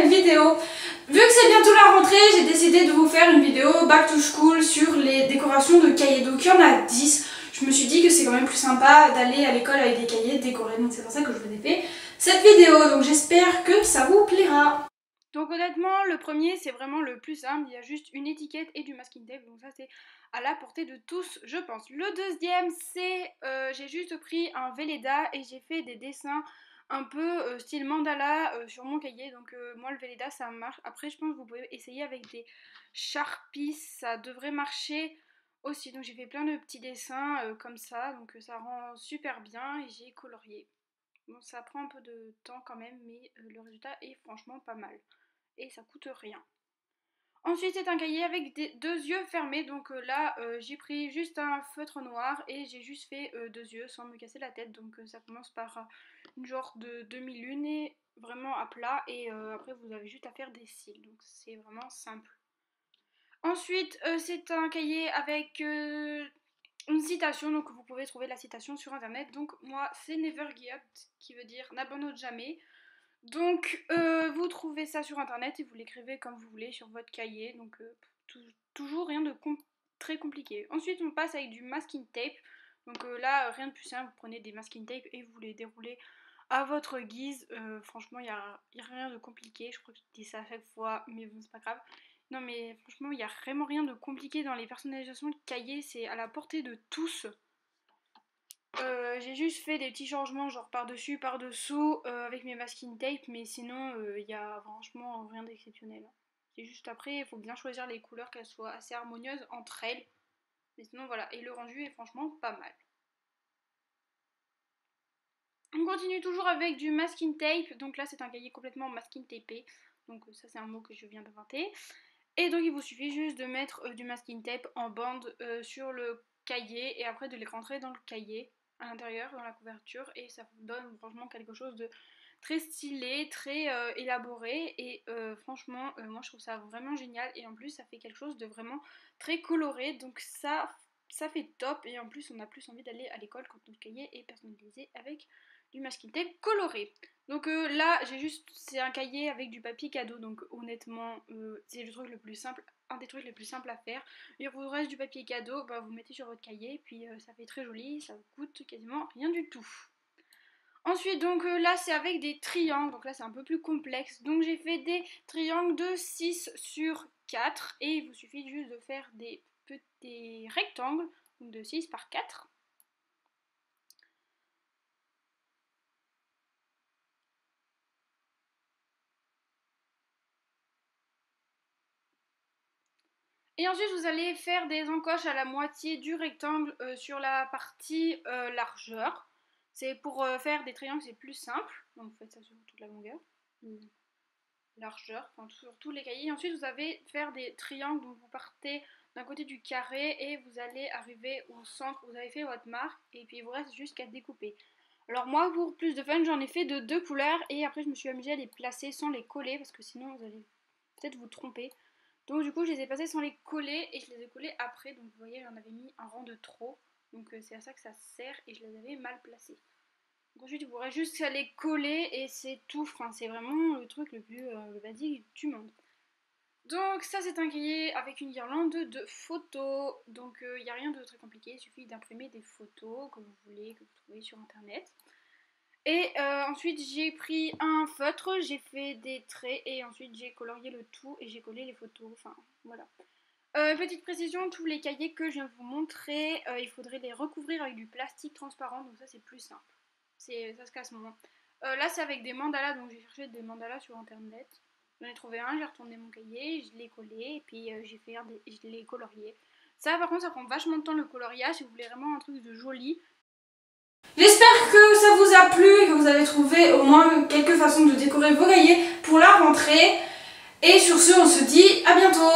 nouvelle vidéo. Vu que c'est bientôt la rentrée, j'ai décidé de vous faire une vidéo back to school sur les décorations de cahiers. Donc il y en a 10. Je me suis dit que c'est quand même plus sympa d'aller à l'école avec des cahiers décorés. Donc c'est pour ça que je vous ai fait cette vidéo. Donc j'espère que ça vous plaira. Donc honnêtement, le premier c'est vraiment le plus simple. Il y a juste une étiquette et du masking tape. Donc ça c'est à la portée de tous, je pense. Le deuxième c'est, j'ai juste pris un Velleda et j'ai fait des dessins un peu style mandala sur mon cahier. Donc moi le Velleda ça marche. Après je pense que vous pouvez essayer avec des Sharpies, ça devrait marcher aussi. Donc j'ai fait plein de petits dessins comme ça, donc ça rend super bien et j'ai colorié. Bon, ça prend un peu de temps quand même, mais le résultat est franchement pas mal et ça coûte rien. Ensuite c'est un cahier avec deux yeux fermés, donc là j'ai pris juste un feutre noir et j'ai juste fait deux yeux sans me casser la tête. Donc ça commence par une genre de demi-lune et vraiment à plat, et après vous avez juste à faire des cils, donc c'est vraiment simple. Ensuite c'est un cahier avec une citation, donc vous pouvez trouver la citation sur internet. Donc moi c'est Never Give Up, qui veut dire n'abandonne jamais. Donc vous trouvez ça sur internet et vous l'écrivez comme vous voulez sur votre cahier. Donc toujours rien de très compliqué. Ensuite on passe avec du masking tape. Donc là rien de plus simple, vous prenez des masking tape et vous les déroulez à votre guise. Franchement il n'y a rien de compliqué. Je crois que je dis ça à chaque fois, mais bon c'est pas grave. Non mais franchement il n'y a vraiment rien de compliqué dans les personnalisations de cahiers, c'est à la portée de tous. J'ai juste fait des petits changements genre par-dessus, par-dessous avec mes masking tape, mais sinon il y a franchement rien d'exceptionnel. C'est juste après, il faut bien choisir les couleurs, qu'elles soient assez harmonieuses entre elles. Mais sinon voilà, et le rendu est franchement pas mal. On continue toujours avec du masking tape, donc là c'est un cahier complètement masking tapé. Donc ça c'est un mot que je viens d'inventer. Et donc il vous suffit juste de mettre du masking tape en bande sur le cahier et après de les rentrer dans le cahier à l'intérieur, dans la couverture, et ça vous donne franchement quelque chose de très stylé, très élaboré, et franchement moi je trouve ça vraiment génial, et en plus ça fait quelque chose de vraiment très coloré, donc ça fait top, et en plus on a plus envie d'aller à l'école quand notre cahier est personnalisé avec du masking tape coloré. Donc là c'est un cahier avec du papier cadeau, donc honnêtement c'est le truc le plus simple, un des trucs les plus simples à faire. Il vous reste du papier cadeau, bah, vous mettez sur votre cahier, puis ça fait très joli, ça vous coûte quasiment rien du tout. Ensuite donc là c'est avec des triangles, donc là c'est un peu plus complexe, donc j'ai fait des triangles de 6 sur 4 et il vous suffit juste de faire des petits rectangles, donc de 6 par 4. Et ensuite vous allez faire des encoches à la moitié du rectangle sur la partie largeur. C'est pour faire des triangles, c'est plus simple. Donc vous faites ça sur toute la longueur, largeur, enfin sur tous les cahiers. Et ensuite vous allez faire des triangles, donc vous partez d'un côté du carré et vous allez arriver au centre, vous avez fait votre marque et puis il vous reste juste qu'à découper. Alors moi pour plus de fun j'en ai fait de 2 couleurs et après je me suis amusée à les placer sans les coller parce que sinon vous allez peut-être vous tromper. Donc du coup je les ai passés sans les coller et je les ai collés après, donc vous voyez j'en avais mis un rang de trop, donc c'est à ça que ça sert et je les avais mal placés. Donc ensuite il pourrait juste les coller et c'est tout, enfin, c'est vraiment le truc le plus basique du monde. Donc ça c'est un cahier avec une guirlande de photos, donc il n'y a rien de très compliqué, il suffit d'imprimer des photos que vous voulez, que vous trouvez sur internet. Et ensuite j'ai pris un feutre, j'ai fait des traits et ensuite j'ai colorié le tout et j'ai collé les photos, enfin voilà. Petite précision, tous les cahiers que je viens de vous montrer, il faudrait les recouvrir avec du plastique transparent, donc ça c'est plus simple, ça se casse moins. Là c'est avec des mandalas, donc j'ai cherché des mandalas sur internet, j'en ai trouvé un, j'ai retourné mon cahier, je l'ai collé et puis je l'ai colorié. Ça par contre ça prend vachement de temps le coloriage, si vous voulez vraiment un truc de joli. J'espère que ça vous a plu et que vous avez trouvé au moins quelques façons de décorer vos cahiers pour la rentrée. Et sur ce, on se dit à bientôt!